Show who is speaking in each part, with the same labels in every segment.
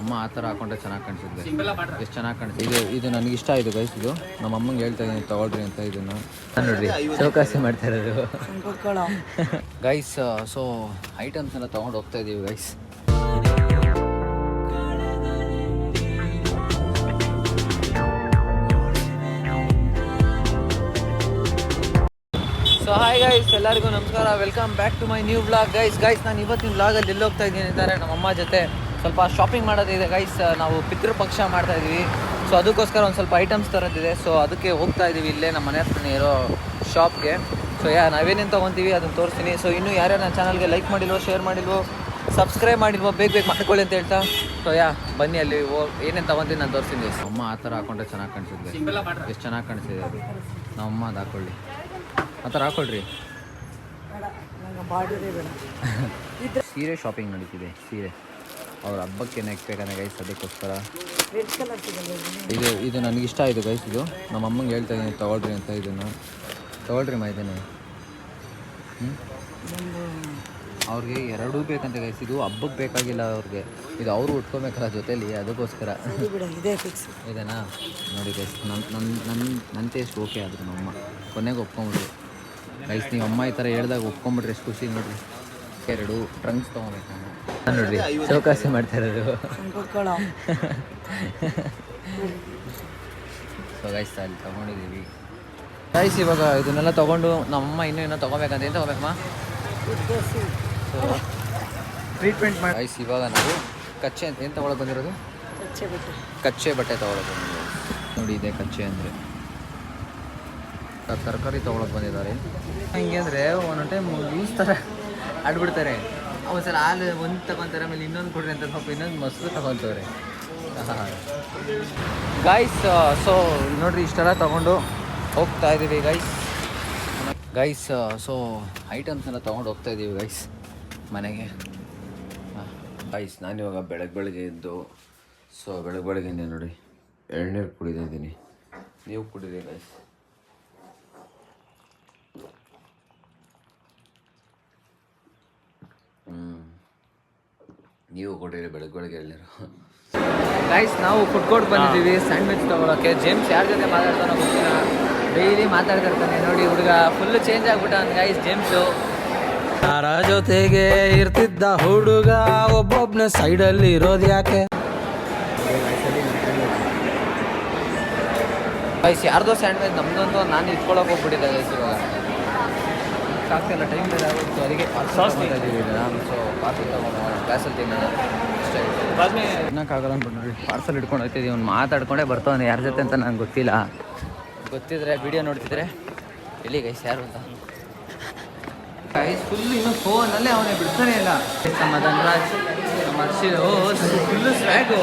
Speaker 1: ಅಮ್ಮ ಆ ಥರ ಹಾಕೊಂಡ್ರೆ ಚೆನ್ನಾಗಿ ಕಾಣಿಸುತ್ತೆ. ಎಷ್ಟು ಚೆನ್ನಾಗಿ ಕಾಣಿಸುತ್ತೆ. ಇದು ನನಗೆ ಇಷ್ಟ ಆಯಿತು ಗೈಸ್. ಇದು ನಮ್ಮ ಅಮ್ಮಂಗೆ ಹೇಳ್ತಾ ಇದ್ದೀನಿ ತೊಗೊಳ್ರಿ ಅಂತ. ಇದನ್ನು ನೋಡ್ರಿ ಚೌಕಾಸಿ ಮಾಡ್ತಾ ಇರೋದು ಗೈಸ್. ಸೊ ಐಟಮ್ಸ್ ಎಲ್ಲ ತೊಗೊಂಡು ಹೋಗ್ತಾ ಇದ್ದೀವಿ ಗೈಸ್. ಸೊ ಹಾಯ್ ಗೈಸ್, ಎಲ್ಲರಿಗೂ ನಮಸ್ಕಾರ. Welcome back to my new vlog guys. ನಾನು ಇವತ್ತಿನ ವ್ಲಾಗಲ್ಲಿ ಎಲ್ಲಿ ಹೋಗ್ತಾ ಇದ್ದೀನಿ ಅಂತಾರೆ, ನಮ್ಮಮ್ಮ ಜೊತೆ ಸ್ವಲ್ಪ ಶಾಪಿಂಗ್ ಮಾಡೋದಿದೆ ಗೈಸ್. ನಾವು ಪಿತೃಪಕ್ಷ ಮಾಡ್ತಾ ಇದ್ದೀವಿ. ಸೊ ಅದಕ್ಕೋಸ್ಕರ ಒಂದು ಸ್ವಲ್ಪ ಐಟಮ್ಸ್ ತರೋದಿದೆ. ಸೊ ಅದಕ್ಕೆ ಹೋಗ್ತಾ ಇದ್ದೀವಿ ಇಲ್ಲೇ ನಮ್ಮ ಮನೆ ಹತ್ರನೇ ಇರೋ ಶಾಪ್ಗೆ. ಸೊ ನಾವೇನೇನು ತೊಗೊತೀವಿ ಅದನ್ನು ತೋರಿಸ್ತೀನಿ. ಸೊ ಇನ್ನೂ ಯಾರ್ಯಾರು ನನ್ನ ಚಾನಲ್ಗೆ ಲೈಕ್ ಮಾಡಿಲ್ವೋ, ಶೇರ್ ಮಾಡಿಲ್ವೋ, ಸಬ್ಸ್ಕ್ರೈಬ್ ಮಾಡಿಲ್ವೋ, ಬೇಗ ಮಾಡ್ಕೊಳ್ಳಿ ಅಂತ ಹೇಳ್ತಾ. ಸೊ ಬನ್ನಿ ಅಲ್ಲಿ ಏನೇನು ತೊಗೊತೀನಿ ನಾನು ತೋರಿಸ್ತೀನಿ. ಅಮ್ಮ ಆ ಥರ ಹಾಕೊಂಡ್ರೆ ಚೆನ್ನಾಗಿ ಕಾಣಿಸುತ್ತೆ. ಎಷ್ಟು ಚೆನ್ನಾಗಿ ಕಾಣಿಸ್ತಿದೆ ಅದು. ನಮ್ಮಮ್ಮ ಅದು ಹಾಕ್ಕೊಳ್ಳಿ, ಆ ಥರ ಹಾಕೊಳ್ರಿ. ಸೀರೆ ಶಾಪಿಂಗ್ ನಡೀತಿದೆ. ಸೀರೆ ಅವ್ರ ಹಬ್ಬಕ್ಕೆ ನೆಕ್ಬೇಕಂದ್ರೆ ಗೈಸ್, ಅದಕ್ಕೋಸ್ಕರ ಇದು ನನಗಿಷ್ಟ ಆಯಿತು ಗೈಸ್. ಇದು ನಮ್ಮ ಅಮ್ಮಂಗೆ ಹೇಳ್ತಾ ಇದ್ದೀನಿ ತೊಗೊಳ್ರಿ ಅಂತ. ಇದನ್ನು ತೊಗೊಳ್ರಿ ಇದನ್ನು. ಅವ್ರಿಗೆ ಎರಡೂ ಬೇಕಂತ ಗೈಸ್. ಇದು ಹಬ್ಬಕ್ಕೆ ಬೇಕಾಗಿಲ್ಲ ಅವ್ರಿಗೆ, ಇದು ಅವರು ಉಟ್ಕೊಬೇಕಲ್ಲ ಜೊತೇಲಿ, ಅದಕ್ಕೋಸ್ಕರ ಇದೇನಾ ನೋಡಿ ಗೈಸ್. ನನ್ನ ಟೇಸ್ಟ್ ಓಕೆ ಆದರೂ ನಮ್ಮಮ್ಮ ಕೊನೆಗೆ ಒಪ್ಕೊಂಬಿಡ್ರಿ ಗೈಸ್. ನೀವು ಅಮ್ಮ ಈ ಥರ ಹೇಳ್ದಾಗ ಒಪ್ಕೊಂಬಿಟ್ರೆ ಎಷ್ಟು ಖುಷಿ ನೋಡ್ರಿ. ಎರಡು ಟ್ರಂಕ್ಸ್ ತೊಗೊಬೇಕು ನಾನು ನೋಡ್ರಿ ಚೌಕಾಸಿ ಮಾಡ್ತಾ ಇರೋದು. ಸೊ ಗೈಸ್ ಅಲ್ಲಿ ತೊಗೊಂಡಿದ್ದೀವಿ ಗೈಸ್. ಇವಾಗ ಇದನ್ನೆಲ್ಲ ತೊಗೊಂಡು ನಮ್ಮಮ್ಮ ಇನ್ನೂ ತೊಗೋಬೇಕಂತ. ಏನು ತೊಗೋಬೇಕಮ್ಮ? ಸೊ ಟ್ರೀಟ್ಮೆಂಟ್ ಮಾಡಿ ಗೈಸ್. ಇವಾಗ ನಾವು ಕಚ್ಚೆ ಅಂತ ಏನು ತೊಗೊಳಕ್ಕೆ ಬಂದಿರೋದು? ಕಚ್ಚೆ ಬಟ್ಟೆ ತೊಗೊಳಕ್ಕೆ ಬಂದಿರೋದು ನೋಡಿ. ಇದೆ ಕಚ್ಚೆ ಅಂದರೆ ತರಕಾರಿ ತೊಗೊಳಕ್ಕೆ ಬಂದಿದ್ದಾರೆ. ಹಿಂಗೆ ಅಂದರೆ ಒಂದೊಂದು ಟೈಮ್ ಲೂಸ್ ಥರ ಆಡ್ಬಿಡ್ತಾರೆ. ಒಂದ್ಸಲ ಹಾಲು ಒಂದು ತಗೊತಾರೆ, ಆಮೇಲೆ ಇನ್ನೊಂದು ಕೊಡ್ರಿ ಅಂತ ಸ್ವಲ್ಪ ಇನ್ನೊಂದು ಮೊಸರು ತಗೊಳ್ತವ್ರೆ ಗೈಸ್. ಸೊ ನೋಡಿರಿ ಇಷ್ಟೆಲ್ಲ ತೊಗೊಂಡು ಹೋಗ್ತಾ ಇದ್ದೀವಿ ಗೈಸ್. ಸೊ ಐಟಮ್ಸ್ ಎಲ್ಲ ತೊಗೊಂಡು ಹೋಗ್ತಾ ಇದ್ದೀವಿ ಗೈಸ್ ಮನೆಗೆ ಗೈಸ್. ನಾನಿವಾಗ ಬೆಳಗ್ಗೆ ಎದ್ದು ಸೊ ಬೆಳಗ್ಗೆಯಿಂದ ನೋಡಿ ಎಳ್ನೀರು ಕುಡಿತಾ ಇದ್ದೀನಿ. ನೀವು ಕುಡಿರಿ ಗೈಸ್. ನೀವು ಕೊಟ್ಟಿರಿ ಬೆಳಗ್ಗೆ ಎಳ್ನೀರು ಗೈಸ್. ನಾವು ಫುಡ್ ಕೋರ್ಟ್ ಬಂದಿದ್ದೀವಿ ಸ್ಯಾಂಡ್ವಿಚ್ ತೊಗೊಳಕ್ಕೆ. ಜೇಮ್ಸ್ ಯಾರ ಜೊತೆ ಮಾತಾಡ್ತಾನೋ ಗೊತ್ತಿಲ್ಲ, ಡೈಲಿ ಮಾತಾಡ್ತಾ ಇರ್ತಾನೆ. ನೋಡಿ ಹುಡುಗ ಫುಲ್ಲು ಚೇಂಜ್ ಆಗ್ಬಿಟ್ಟಾನ ಗೈಸ್ ಜೇಮ್ಸು.
Speaker 2: ಯಾರ ಜೊತೆಗೆ ಇರ್ತಿದ್ದ ಹುಡುಗ ಒಬ್ಬೊಬ್ಬನ ಸೈಡಲ್ಲಿ ಇರೋದು ಯಾಕೆ
Speaker 1: ಗೈಸ್? ಯಾರ್ದೋ ಸ್ಯಾಂಡ್ವಿಚ್ ನಮ್ದೊಂದು ನಾನು ಇಟ್ಕೊಳಕ್ಕೆ ಹೋಗ್ಬಿಟ್ಟಿದ್ದೆ ಗೈಸ್. ಇವಾಗ ಆಗ್ತಿಲ್ಲ, ಟೈಮ್ ಬೇರೆ ಆಗುತ್ತೆ. ಅದಕ್ಕೆ ಇದ್ದೀವಿ ನಾನು. ಸೊ ಪಾರ್ಸಲ್ ತೊಗೊಂಡು ಕ್ಲಾಸಲ್ಲಿ ತಿನ್ನೋಣ ಇಷ್ಟ ಆಯಿತು. ತಿನ್ನೋಕ್ಕಾಗಲ್ಲ ಅಂದ್ಬಿಟ್ಟು ನೋಡಿ ಪಾರ್ಸಲ್ ಇಟ್ಕೊಂಡು ಹೋಗ್ತಿದ್ದೀವಿ. ಅವ್ನು ಮಾತಾಡ್ಕೊಂಡೇ ಬರ್ತಾವನೆ ಯಾರ ಜೊತೆ ಅಂತ ನಂಗೆ ಗೊತ್ತಿಲ್ಲ. ಗೊತ್ತಿದ್ರೆ ವಿಡಿಯೋ ನೋಡ್ತಿದ್ರೆ ಎಲ್ಲಿ ಗೈಸ್ ಯಾರು ಅಂತ ಗೈಸ್. ಫುಲ್ಲು ಇನ್ನೂ ಫೋನಲ್ಲೇ ಅವನೇ ಬಿಡ್ತಾನೆ ಇಲ್ಲ. ನಮ್ಮ ಧನರಾಜ್, ನಮ್ಮ ಫುಲ್ಲು ಸ್ವ್ಯಾಗು.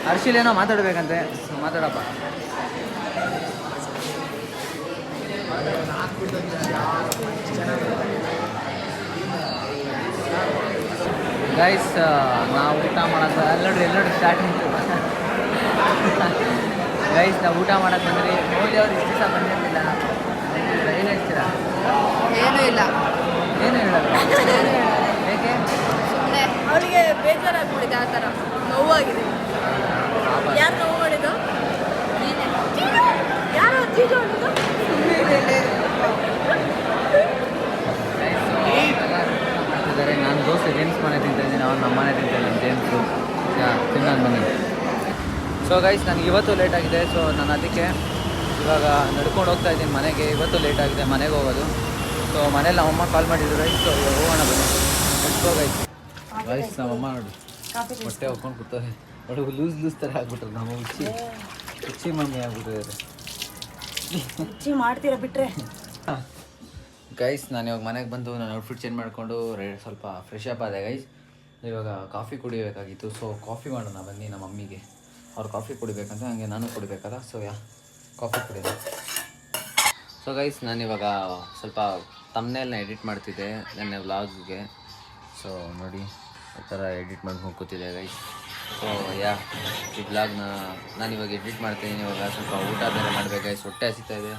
Speaker 1: ಹರ್ಷಿಲ್ ಏನೋ ಮಾತಾಡ್ಬೇಕಂತೆ, ಮಾತಾಡಪ್ಪ. ಗೈಸ್ ನಾವು ಊಟ ಮಾಡೋದು ಎಲ್ಲರೂ ಸ್ಟಾರ್ಟಿಂಗ್ ಗೈಸ್. ನಾವು ಊಟ ಮಾಡೋದು ಬಂದ್ರಿ. ಮೋದಿ ಅವ್ರು ಇಷ್ಟು ದಿವಸ ಬಂದಿರಲಿಲ್ಲ. ಏನು ಹೇಳ್ತೀರಾ?
Speaker 3: ಏನೂ ಇಲ್ಲ,
Speaker 1: ಏನು ಹೇಳೋದು? ಹೇಗೆ?
Speaker 3: ಸುಮ್ಮನೆ ಅವರಿಗೆ ಬೇಜಾರಾಗ್ಬಿಟ್ಟಿದೆ. ಆ ಥರ ನೋವಾಗಿದೆ. ಯಾರು ನೋವು ಮಾಡಿದ್ದು? ಯಾರು ಚೀಜು ಮಾಡಿದ್ದು?
Speaker 1: ನಾನು ದೋಸೆ ಜೇಮ್ಸ್ ಮನೆ ತಿಂತಾಯಿದ್ದೀನಿ, ಅವ್ನು ನಮ್ಮ ಮನೆ ತಿಂತಾಯಿದ್ದೀನಿ ಜೇಮ್ಸು. ತಿನ್ನೋದು ಬನ್ನಿ. ಸೊ ಗೈಸ್ ನನಗೆ ಇವತ್ತು ಲೇಟಾಗಿದೆ. ಸೊ ನಾನು ಅದಕ್ಕೆ ಇವಾಗ ನಡ್ಕೊಂಡು ಹೋಗ್ತಾ ಇದ್ದೀನಿ ಮನೆಗೆ. ಇವತ್ತು ಲೇಟಾಗಿದೆ ಮನೆಗೆ ಹೋಗೋದು. ಸೊ ಮನೇಲಿ ನಮ್ಮಮ್ಮ ಕಾಲ್ ಮಾಡಿದ್ರು ಗೈಸ್. ಸೊ ಇವಾಗ ಹೋಗೋಣ ಬನ್ನಿ. ಎಷ್ಟೋ ಗೈಸ್ ನಮ್ಮಮ್ಮ ನೋಡಿ ಹೊಟ್ಟೆ ಹೋಗ್ಕೊಂಡು ಕೂತಾರೆ. ನೋಡಿ ಲೂಸ್ ಥರ ಆಗ್ಬಿಟ್ರೆ ನಮ್ಮ ಹುಚ್ಚಿ ಮಮ್ಮಿ ಆಗ್ಬಿಟ್ಟಿದ್ದಾರೆ.
Speaker 3: ಮಾಡ್ತೀರಾ ಬಿಟ್ರೆ
Speaker 1: ಗೈಸ್. ನಾನು ಇವಾಗ ಮನೆಗೆ ಬಂದು ನಾನು ಔಟ್ಫಿಟ್ ಚೇಂಜ್ ಮಾಡಿಕೊಂಡು ಸ್ವಲ್ಪ ಫ್ರೆಶ್ ಅಪ್ ಆದೆ ಗೈಸ್. ಇವಾಗ ಕಾಫಿ ಕುಡಿಬೇಕಾಗಿತ್ತು. ಸೊ ಕಾಫಿ ಮಾಡೋಣ ಬನ್ನಿ. ನಮ್ಮ ಮಮ್ಮಿಗೆ ಅವ್ರು ಕಾಫಿ ಕುಡಿಬೇಕಂತ, ಹಂಗೆ ನಾನು ಕುಡಿಬೇಕಲ್ಲ. ಸೊ ಕಾಫಿ ಕುಡಿಯೋದು. ಸೊ ಗೈಸ್ ನಾನಿವಾಗ ಸ್ವಲ್ಪ ತಮ್ನೇಲ್ನ ಎಡಿಟ್ ಮಾಡ್ತಿದ್ದೆ ನನ್ನ ವ್ಲಾಗ್ಗೆ. ಸೊ ನೋಡಿ ಈ ಥರ ಎಡಿಟ್ ಮಾಡ್ಕೊಂಡು ಕೂತಿದ್ದೆ ಗೈಸ್. ಸೊ ಈ ವ್ಲಾಗ್ನ ನಾನಿವಾಗ ಎಡಿಟ್ ಮಾಡ್ತೀನಿ. ಇವಾಗ ಸ್ವಲ್ಪ ಊಟ ಬೇರೆ ಮಾಡಬೇಕು ಗೈಸ್. ಹೊಟ್ಟೆ ಹಸಿತಾ ಇದೆ.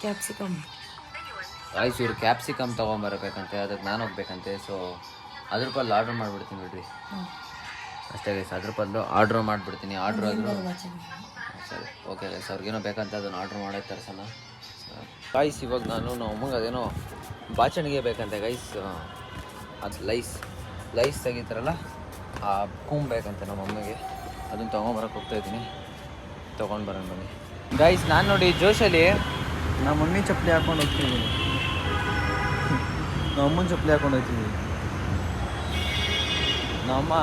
Speaker 3: ಕ್ಯಾಪ್ಸಿಕಮ್
Speaker 1: ಗೈಸ್ ಇವ್ರು ಕ್ಯಾಪ್ಸಿಕಮ್ ತೊಗೊಂಬರ್ಬೇಕಂತೆ, ಅದಕ್ಕೆ ನಾನು ಹೋಗ್ಬೇಕಂತೆ. ಸೊ ಅದ್ರ ಬದಲು ಆರ್ಡ್ರ್ ಮಾಡಿಬಿಡ್ತೀನಿ ಬಿಡ್ರಿ. ಅಷ್ಟೇ ಗೈಸ್, ಅದ್ರ ಬದಲು ಆರ್ಡ್ರ್ ಮಾಡಿಬಿಡ್ತೀನಿ. ಆರ್ಡ್ರ್ ಆದರೂ ಸರಿ, ಓಕೆ ಗೈಸ್. ಅವ್ರಿಗೇನೋ ಬೇಕಂತ ಅದನ್ನು ಆರ್ಡ್ರ್ ಮಾಡೇ ತರ್ಸೋಣ. ಗೈಸ್ ಇವಾಗ ನಮ್ಮ ಅಮ್ಮಂಗೆ ಅದೇನೋ ಬಾಚಣಿಗೆ ಬೇಕಂತೆ ಗೈಸ್. ಅದು ಲೈಸ್ ತೆಗಿತಾರಲ್ಲ ಆ ಕೂಮ್ ಬೇಕಂತೆ ನಮ್ಮ ಅಮ್ಮಗೆ. ಅದನ್ನು ತೊಗೊಂಬರಕ್ಕೆ ಹೋಗ್ತಾಯಿದ್ದೀನಿ. ತೊಗೊಂಡು ಬರೋಣ ಬನ್ನಿ ಗೈಸ್. ನಾನು ನೋಡಿ ಜೋಶಲ್ಲಿ ನಮ್ಮ ಮಮ್ಮಿ ಚಪ್ಪಲಿ ಹಾಕ್ಕೊಂಡು ಹೋಗ್ತಿದ್ದೀನಿ, ನಮ್ಮ ಅಮ್ಮನ ಚಪ್ಪಲಿ ಹಾಕ್ಕೊಂಡು ಹೋಗ್ತಿದ್ದೀನಿ. ನಮ್ಮಮ್ಮ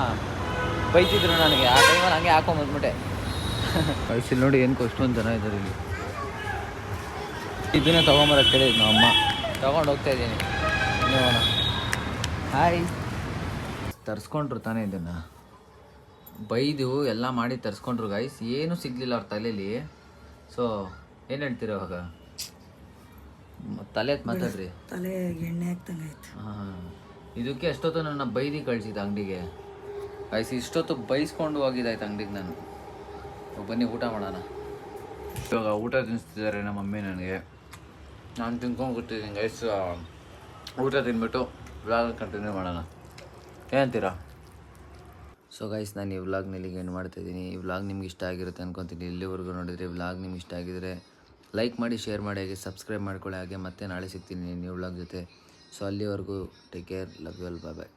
Speaker 1: ಬೈತಿದ್ರು ನನಗೆ, ಆ ಟೈಮಲ್ಲಿ ಹಂಗೆ ಹಾಕೊಂಬಂದ್ಬಿಟ್ಟೆ. ವಯಸ್ಸಲ್ಲಿ ನೋಡಿ ಏನಕ್ಕೂ ಅಷ್ಟೊಂದು ಜನ ಇದ್ದಾರೆ ಇಲ್ಲಿ. ಇದನ್ನೇ ತೊಗೊಂಬರಕ್ಕೆ ಹೇಳಿದ್ದು ನಮ್ಮಮ್ಮ. ತೊಗೊಂಡು ಹೋಗ್ತಾ ಇದ್ದೀನಿ. ನೋಡೋಣ. ಹಾಯ್. ತರಿಸ್ಕೊಂಡ್ರು ತಾನೇ ಇದನ್ನು, ಬೈದು ಎಲ್ಲ ಮಾಡಿ ತರಿಸ್ಕೊಂಡ್ರು ಗೈಸ್. ಏನೂ ಸಿಗಲಿಲ್ಲ ಅವ್ರ ತಲೆಯಲ್ಲಿ. ಸೊ ಏನು ಹೇಳ್ತೀರ ಅವಾಗ? ತಲೆ ಮಾತಾಡ್ರಿ.
Speaker 3: ತಲೆ ಎಣ್ಣೆ ಹಾಕ್ತಂಗೆ ಆಯ್ತು.
Speaker 1: ಹಾಂ, ಇದಕ್ಕೆ ಎಷ್ಟೊತ್ತು ನನ್ನ ಬೈದಿ ಕಳಿಸಿದ್ದು ಅಂಗಡಿಗೆ ಗೈಸ್. ಇಷ್ಟೊತ್ತು ಬೈಸ್ಕೊಂಡು ಹೋಗಿದ್ದಾಯ್ತು ಅಂಗಡಿಗೆ ನಾನು. ಬನ್ನಿ ಊಟ ಮಾಡೋಣ. ಇವಾಗ ಊಟ ತಿನ್ನಿಸ್ತಿದ್ದಾರೆ ನಮ್ಮ ಮಮ್ಮಿ ನನಗೆ. ನಾನು ತಿನ್ಕೊಂಡು ಕೂತಿದ್ದೀನಿ ಗೈಸ್. ಊಟ ತಿಂದ್ಬಿಟ್ಟು ವ್ಲಾಗ್ ಕಂಟಿನ್ಯೂ ಮಾಡೋಣ, ಏನಂತೀರಾ? ಸೊ ಗೈಸ್, ನಾನು ಈ ವ್ಲಾಗ್ನಲ್ಲಿ ಏನು ಮಾಡ್ತಾಯಿದ್ದೀನಿ. ಈ ವ್ಲಾಗ್ ನಿಮ್ಗೆ ಇಷ್ಟ ಆಗಿರುತ್ತೆ ಅನ್ಕೊತೀನಿ. ಇಲ್ಲಿವರೆಗೂ ನೋಡಿದರೆ ವ್ಲಾಗ್ ನಿಮ್ಗೆ ಇಷ್ಟ ಆಗಿದರೆ ಲೈಕ್ ಮಾಡಿ, ಶೇರ್ ಮಾಡಿ, ಹಾಗೆ ಸಬ್ಸ್ಕ್ರೈಬ್ ಮಾಡ್ಕೊಳ್ಳಿ. ಹಾಗೆ ಮತ್ತೆ ನಾಳೆ ಸಿಗ್ತೀನಿ ನ್ಯೂ ವ್ಲಾಗ್ ಜೊತೆ. ಸೊ ಅಲ್ಲಿವರೆಗೂ take care, love you all, bye bye.